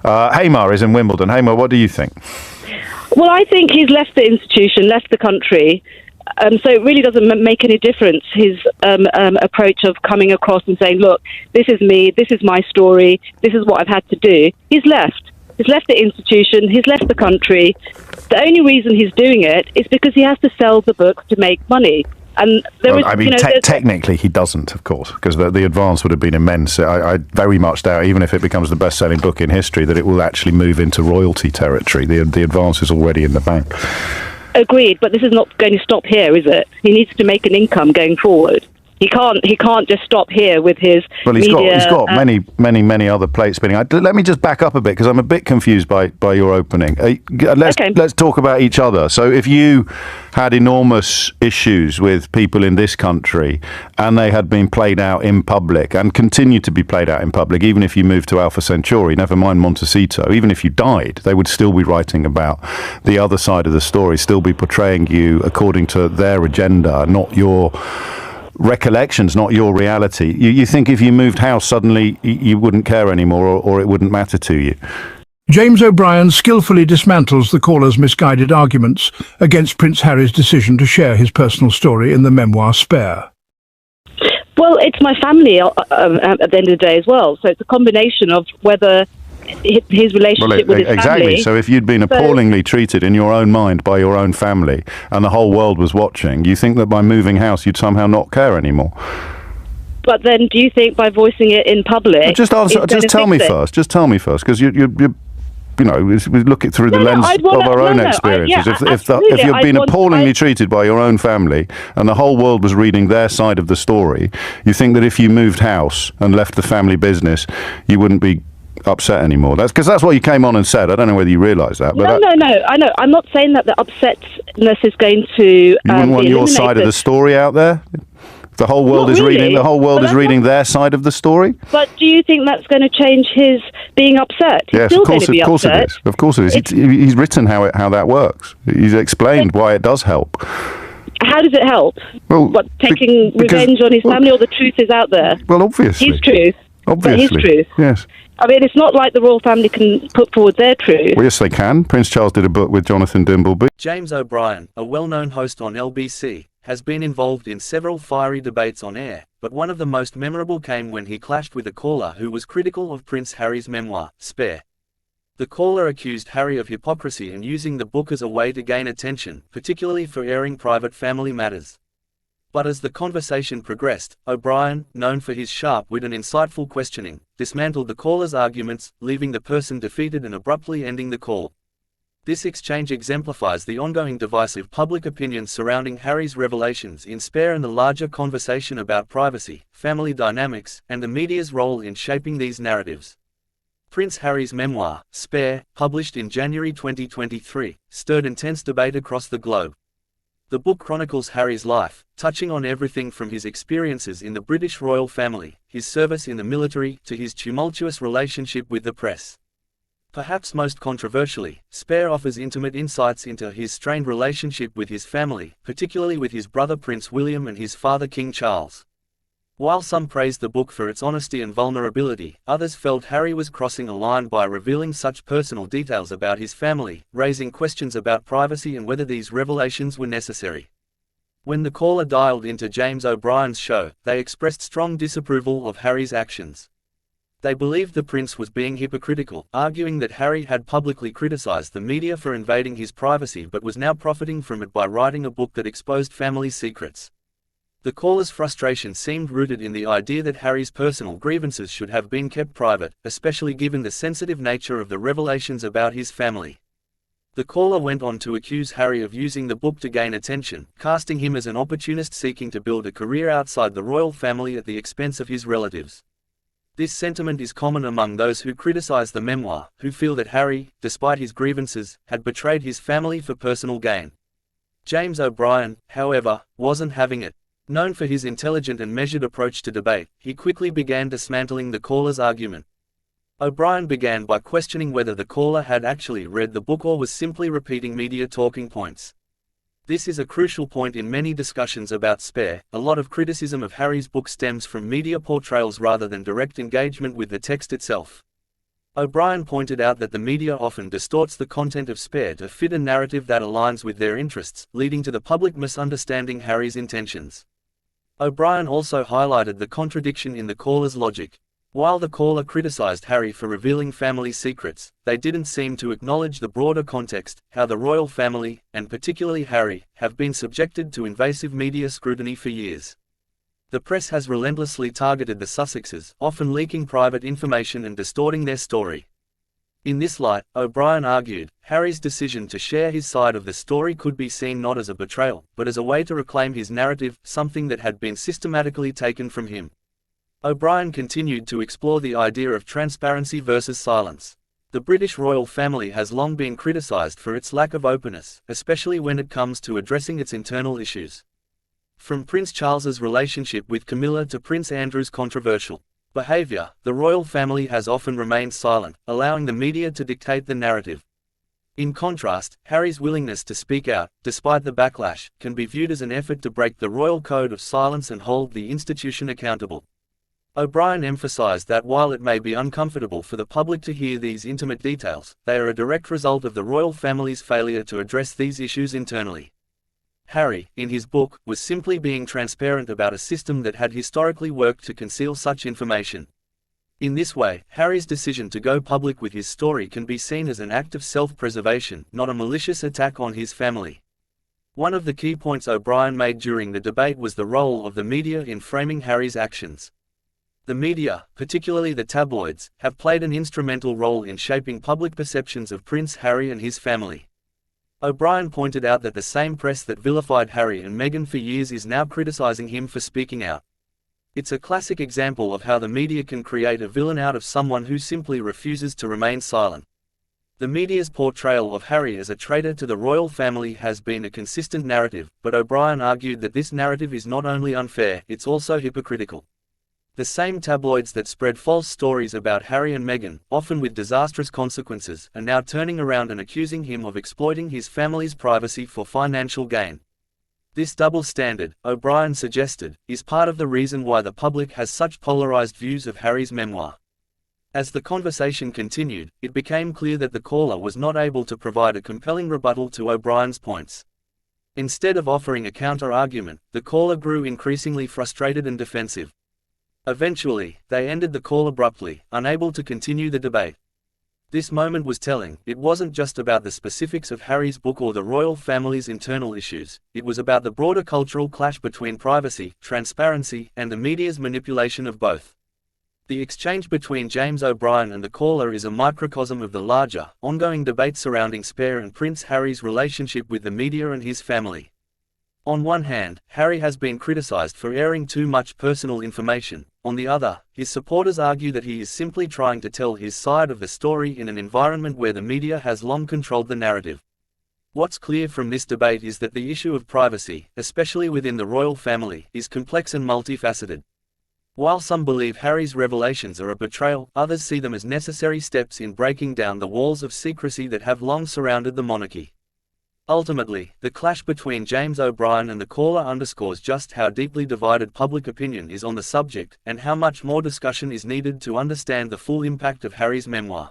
Hamar is in Wimbledon. Hamar, what do you think? Well, I think he's left the institution, left the country. So it really doesn't make any difference, his approach of coming across and saying, look, this is me, this is my story, this is what I've had to do. He's left. He's left the institution, he's left the country. The only reason he's doing it is because he has to sell the book to make money. And technically he doesn't, of course, because the advance would have been immense. I very much doubt, even if it becomes the best-selling book in history, that it will actually move into royalty territory. The advance is already in the bank. Agreed, but this is not going to stop here, is it? He needs to make an income going forward. He can't just stop here with his media. He's got many other plates spinning. Let me just back up a bit, because I'm a bit confused by your opening. Let's talk about each other. So if you had enormous issues with people in this country and they had been played out in public and continue to be played out in public, even if you moved to Alpha Centauri, never mind Montecito, even if you died, they would still be writing about the other side of the story, still be portraying you according to their agenda, not your recollections, not your reality. You think if you moved house, suddenly you wouldn't care anymore, or it wouldn't matter to you? James O'Brien skillfully dismantles the caller's misguided arguments against Prince Harry's decision to share his personal story in the memoir Spare. Well, it's my family at the end of the day as well. So it's a combination of whether his relationship with his family. Exactly. So if you'd been appallingly treated in your own mind by your own family and the whole world was watching, you think that by moving house you'd somehow not care anymore? But then do you think by voicing it in public... Just tell me first, because you know, we look it through the lens of our own experiences. If you've been appallingly treated by your own family and the whole world was reading their side of the story, you think that if you moved house and left the family business, you wouldn't be upset anymore. That's because that's what you came on and said. I don't know whether you realise that. But no. I know. I'm not saying that the upsetness is going to. You wouldn't want your side of the story out there. The whole world is reading. The whole world is reading their side of the story. But do you think that's going to change his being upset? Yes, of course it is. Of course it is. He's written how that works. He's explained why it does help. How does it help? Well, taking revenge on his family, or the truth is out there? Well, obviously. His truth. Obviously. His truth. Yes. I mean, it's not like the royal family can put forward their truth. Well, yes, they can. Prince Charles did a book with Jonathan Dimbleby. James O'Brien, a well-known host on LBC, has been involved in several fiery debates on air, but one of the most memorable came when he clashed with a caller who was critical of Prince Harry's memoir, Spare. The caller accused Harry of hypocrisy and using the book as a way to gain attention, particularly for airing private family matters. But as the conversation progressed, O'Brien, known for his sharp wit and insightful questioning, dismantled the caller's arguments, leaving the person defeated and abruptly ending the call. This exchange exemplifies the ongoing divisive public opinion surrounding Harry's revelations in Spare and the larger conversation about privacy, family dynamics, and the media's role in shaping these narratives. Prince Harry's memoir, Spare, published in January 2023, stirred intense debate across the globe. The book chronicles Harry's life, touching on everything from his experiences in the British royal family, his service in the military, to his tumultuous relationship with the press. Perhaps most controversially, Spare offers intimate insights into his strained relationship with his family, particularly with his brother Prince William and his father King Charles. While some praised the book for its honesty and vulnerability, others felt Harry was crossing a line by revealing such personal details about his family, raising questions about privacy and whether these revelations were necessary. When the caller dialed into James O'Brien's show, they expressed strong disapproval of Harry's actions. They believed the prince was being hypocritical, arguing that Harry had publicly criticized the media for invading his privacy but was now profiting from it by writing a book that exposed family secrets. The caller's frustration seemed rooted in the idea that Harry's personal grievances should have been kept private, especially given the sensitive nature of the revelations about his family. The caller went on to accuse Harry of using the book to gain attention, casting him as an opportunist seeking to build a career outside the royal family at the expense of his relatives. This sentiment is common among those who criticize the memoir, who feel that Harry, despite his grievances, had betrayed his family for personal gain. James O'Brien, however, wasn't having it. Known for his intelligent and measured approach to debate, he quickly began dismantling the caller's argument. O'Brien began by questioning whether the caller had actually read the book or was simply repeating media talking points. This is a crucial point in many discussions about Spare. A lot of criticism of Harry's book stems from media portrayals rather than direct engagement with the text itself. O'Brien pointed out that the media often distorts the content of Spare to fit a narrative that aligns with their interests, leading to the public misunderstanding Harry's intentions. O'Brien also highlighted the contradiction in the caller's logic. While the caller criticized Harry for revealing family secrets, they didn't seem to acknowledge the broader context, how the royal family, and particularly Harry, have been subjected to invasive media scrutiny for years. The press has relentlessly targeted the Sussexes, often leaking private information and distorting their story. In this light, O'Brien argued, Harry's decision to share his side of the story could be seen not as a betrayal, but as a way to reclaim his narrative, something that had been systematically taken from him. O'Brien continued to explore the idea of transparency versus silence. The British royal family has long been criticised for its lack of openness, especially when it comes to addressing its internal issues. From Prince Charles's relationship with Camilla to Prince Andrew's controversial behaviour, the royal family has often remained silent, allowing the media to dictate the narrative. In contrast, Harry's willingness to speak out, despite the backlash, can be viewed as an effort to break the royal code of silence and hold the institution accountable. O'Brien emphasised that while it may be uncomfortable for the public to hear these intimate details, they are a direct result of the royal family's failure to address these issues internally. Harry, in his book, was simply being transparent about a system that had historically worked to conceal such information. In this way, Harry's decision to go public with his story can be seen as an act of self-preservation, not a malicious attack on his family. One of the key points O'Brien made during the debate was the role of the media in framing Harry's actions. The media, particularly the tabloids, have played an instrumental role in shaping public perceptions of Prince Harry and his family. O'Brien pointed out that the same press that vilified Harry and Meghan for years is now criticising him for speaking out. It's a classic example of how the media can create a villain out of someone who simply refuses to remain silent. The media's portrayal of Harry as a traitor to the royal family has been a consistent narrative, but O'Brien argued that this narrative is not only unfair, it's also hypocritical. The same tabloids that spread false stories about Harry and Meghan, often with disastrous consequences, are now turning around and accusing him of exploiting his family's privacy for financial gain. This double standard, O'Brien suggested, is part of the reason why the public has such polarized views of Harry's memoir. As the conversation continued, it became clear that the caller was not able to provide a compelling rebuttal to O'Brien's points. Instead of offering a counter-argument, the caller grew increasingly frustrated and defensive. Eventually, they ended the call abruptly, unable to continue the debate. This moment was telling. It wasn't just about the specifics of Harry's book or the royal family's internal issues, it was about the broader cultural clash between privacy, transparency, and the media's manipulation of both. The exchange between James O'Brien and the caller is a microcosm of the larger, ongoing debate surrounding Spare and Prince Harry's relationship with the media and his family. On one hand, Harry has been criticised for airing too much personal information. On the other, his supporters argue that he is simply trying to tell his side of the story in an environment where the media has long controlled the narrative. What's clear from this debate is that the issue of privacy, especially within the royal family, is complex and multifaceted. While some believe Harry's revelations are a betrayal, others see them as necessary steps in breaking down the walls of secrecy that have long surrounded the monarchy. Ultimately, the clash between James O'Brien and the caller underscores just how deeply divided public opinion is on the subject, and how much more discussion is needed to understand the full impact of Harry's memoir.